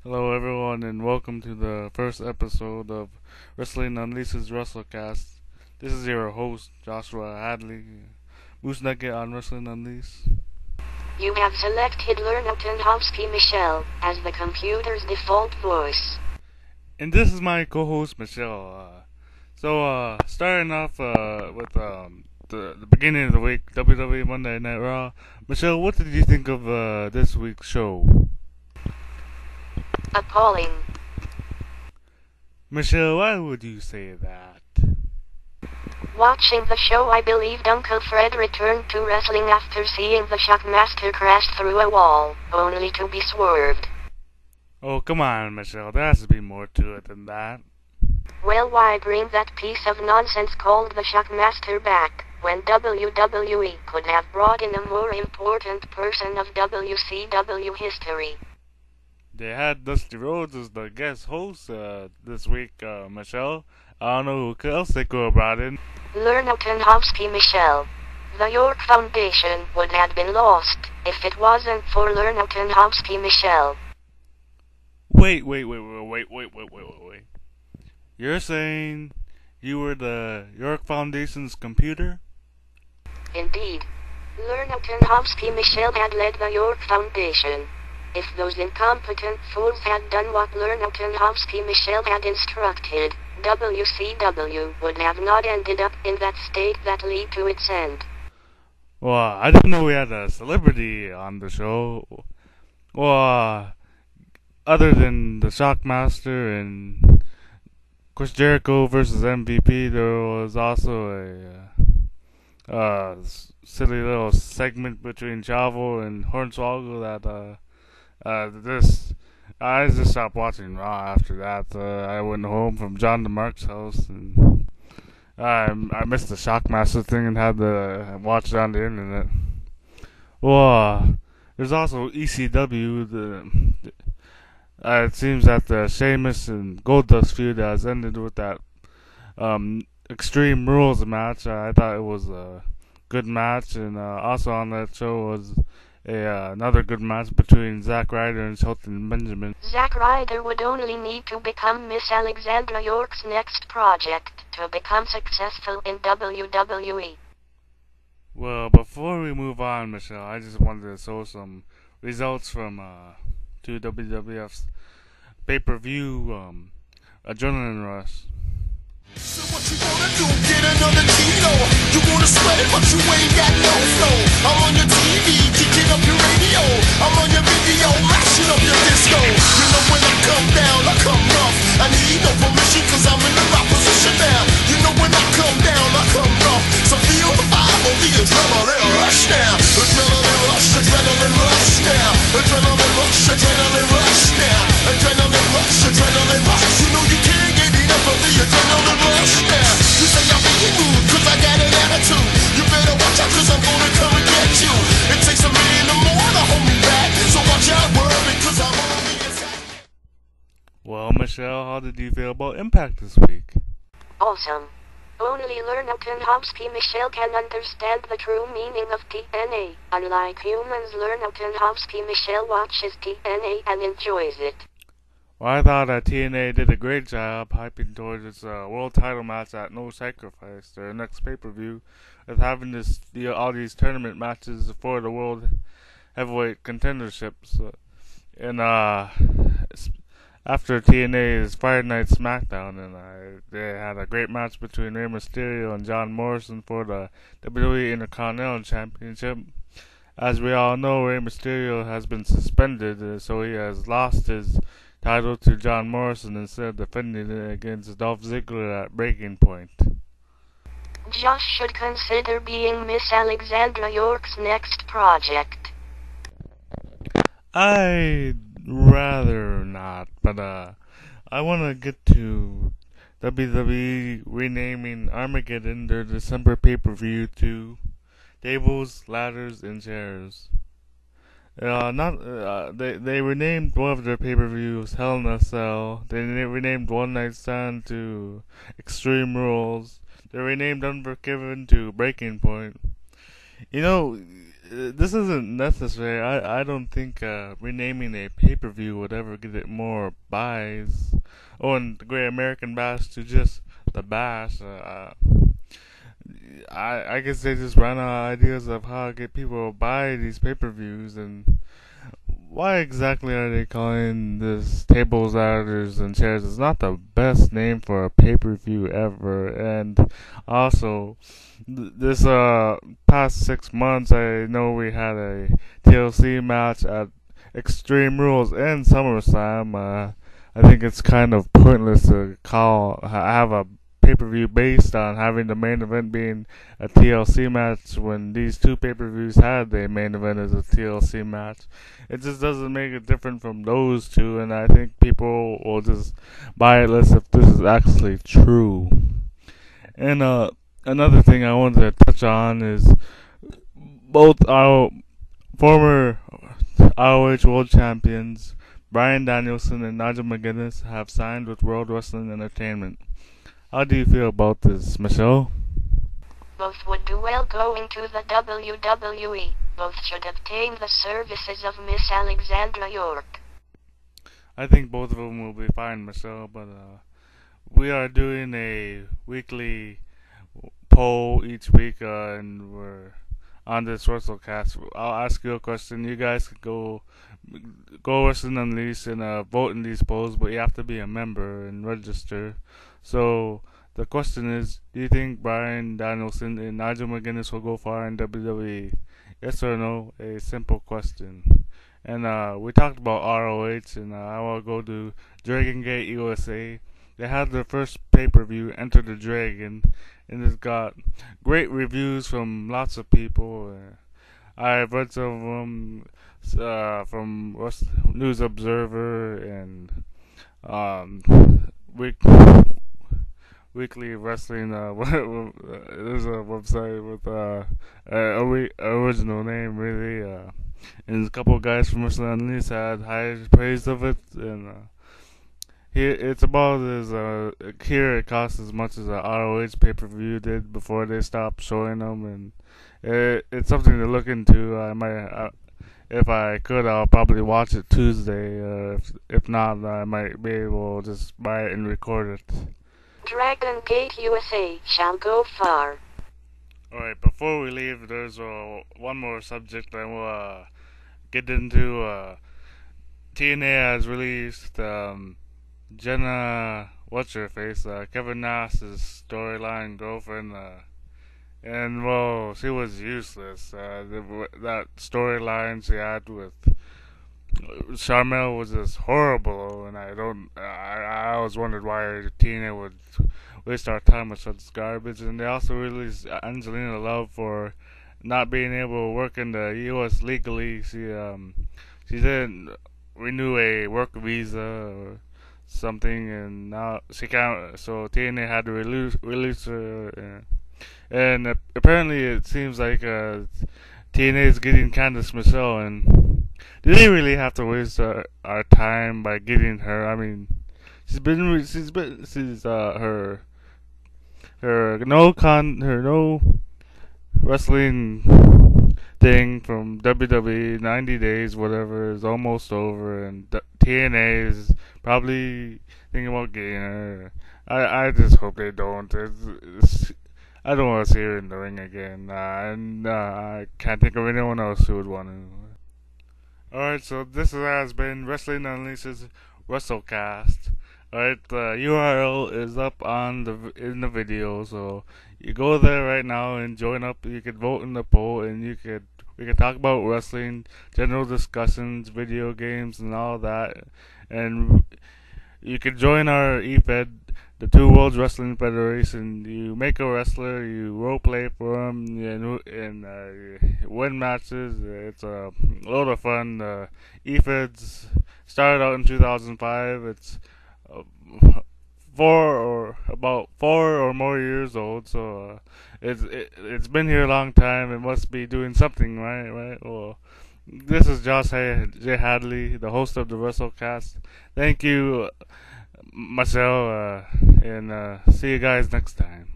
Hello, everyone, and welcome to the first episode of Wrestling Unleashed's WrestleCast. This is your host, Joshua Hadley, Moose Nugget on Wrestling Unleashed. You have selected Lernotenhovsky Michelle as the computer's default voice. And this is my co-host, Michelle. Starting off with the beginning of the week, WWE Monday Night Raw. Michelle, what did you think of this week's show? Appalling. Michelle, why would you say that? Watching the show, I believed Uncle Fred returned to wrestling after seeing the Shockmaster crash through a wall, only to be swerved. Oh, come on, Michelle, there has to be more to it than that. Well, why bring that piece of nonsense called the Shockmaster back, when WWE could have brought in a more important person of WCW history? They had Dusty Rhodes as the guest host this week, Michelle. I don't know who else they could have brought in. Lernotenhovsky Michelle. The York Foundation would have been lost if it wasn't for Lernotenhovsky Michelle. Wait. You're saying you were the York Foundation's computer? Indeed. Lernotenhovsky Michelle had led the York Foundation. If those incompetent fools had done what Lernotenhovsky Michelle had instructed, WCW would have not ended up in that state that led to its end. Well, I didn't know we had a celebrity on the show. Well, other than the Shockmaster and Chris Jericho versus MVP, there was also a silly little segment between Chavo and Hornswoggle that I just stopped watching Raw after that. I went home from John DeMarc's house and I missed the Shockmaster thing and had to watch it on the internet. Well, there's also ECW. It seems that the Sheamus and Goldust feud has ended with that Extreme Rules match. I thought it was a good match, and also on that show was another good match between Zack Ryder and Shelton Benjamin. Zack Ryder would only need to become Miss Alexandra York's next project to become successful in WWE. Well, before we move on, Michelle, I just wanted to show some results from two WWF's pay-per-view Adrenaline Rush. So what you wanna do, get another kilo? You wanna sweat it, but you ain't got no flow. I'm on your TV, kicking up your radio. I'm on your video, mashing up your disco. You know when I come down, I come rough. I need no permission, cause I'm in the right position now. You know when I come down, I come rough. So feel the vibe of the adrenaline rush now. Adrenaline rush, adrenaline rush now. Adrenaline rush, adrenaline rush now. Adrenaline rush, adrenaline rush. You know you can't get enough of the adrenaline rush now. You say I'm being rude, cause I got an attitude. You better watch out, cause I'm gonna come and get you. It takes a man or more to hold me back. So watch out, world, because I'm on the inside. Well, Michelle, how did you feel about Impact this week? Awesome. Only Lernotenhovsky Michelle can understand the true meaning of TNA. Unlike humans, Lernotenhovsky Michelle watches TNA and enjoys it. Well, I thought that TNA did a great job hyping towards its world title match at No Sacrifice, their next pay-per-view, with having all these tournament matches for the world heavyweight contenderships. And after TNA's Friday Night Smackdown, and they had a great match between Rey Mysterio and John Morrison for the WWE Intercontinental Championship. As we all know, Rey Mysterio has been suspended, so he has lost his title to John Morrison instead of defending it against Dolph Ziggler at Breaking Point. Josh should consider being Miss Alexandra York's next project. I'd rather not, but I want to get to WWE renaming Armageddon their December pay-per-view to Tables, Ladders, and Chairs. They renamed one of their pay-per-views Hell in a Cell. They renamed One Night Stand to Extreme Rules. They renamed Unforgiven to Breaking Point. You know, this isn't necessary. I don't think renaming a pay-per-view would ever get it more buys. Oh, and the Great American Bash to just the Bash. I guess they just ran out of ideas of how to get people to buy these pay-per-views, and why exactly are they calling this tables, ladders, and chairs? It's not the best name for a pay-per-view ever. And also, this past 6 months, I know we had a TLC match at Extreme Rules and SummerSlam. I think it's kind of pointless to have a pay-per-view based on having the main event being a TLC match when these two pay-per-views had the main event as a TLC match. It just doesn't make it different from those two, and I think people will just buy it less if this is actually true. And another thing I wanted to touch on is both our former ROH World Champions Bryan Danielson and Nigel McGuinness have signed with World Wrestling Entertainment. How do you feel about this, Michelle? Both would do well going to the WWE. Both should obtain the services of Miss Alexandra York. I think both of them will be fine, Michelle, but we are doing a weekly poll each week, and we're on this WrestleCast. I'll ask you a question. You guys can go Wrestling Unleashed and vote in these polls, but you have to be a member and register. So the question is, do you think Bryan Danielson and Nigel McGuinness will go far in WWE? Yes or no? A simple question. And we talked about ROH, and I will go to Dragon Gate USA. They had their first pay-per-view, Enter the Dragon, and it's got great reviews from lots of people. I've read some of them from News Observer and Weekly Wrestling. There's a website with original name, really. And a couple of guys from Wrestling Unleashed had high praise of it, and it's about as here it costs as much as a ROH pay-per-view did before they stopped showing them, and it's something to look into. If I could, I'll probably watch it Tuesday. If not, I might be able to just buy it and record it. Dragon Gate USA shall go far. Alright, before we leave, there's one more subject I will get into. TNA has released Jenna, what's-her-face, Kevin Nash's storyline girlfriend, and, well, she was useless. That storyline she had with Charmel was just horrible, and I always wondered why TNA would waste our time with such garbage. And they also released Angelina Love for not being able to work in the U.S. legally. She didn't renew a work visa or something, and now she can't. So TNA had to release her, and apparently it seems like TNA is getting Candice Michelle, and did they really have to waste our time by getting her? I mean, she's her no wrestling thing from WWE 90 days whatever is almost over, and TNA is probably thinking about getting her. I just hope they don't. I don't want to see her in the ring again, and I can't think of anyone else who would want to. Alright, so this has been Wrestling Unleashed's WrestleCast. Alright, the URL is up in the video, so you go there right now and join up. You can vote in the poll, and we can talk about wrestling, general discussions, video games, and all that. And you can join our eFed, the Two Worlds Wrestling Federation. You make a wrestler, you role play for them, and win matches. It's a load of fun. eFeds started out in 2005. It's about 4 or more years old, so it's been here a long time. It must be doing something right. Well, this is Josh Hadley, the host of the WrestleCast. Thank you, Michelle, and see you guys next time.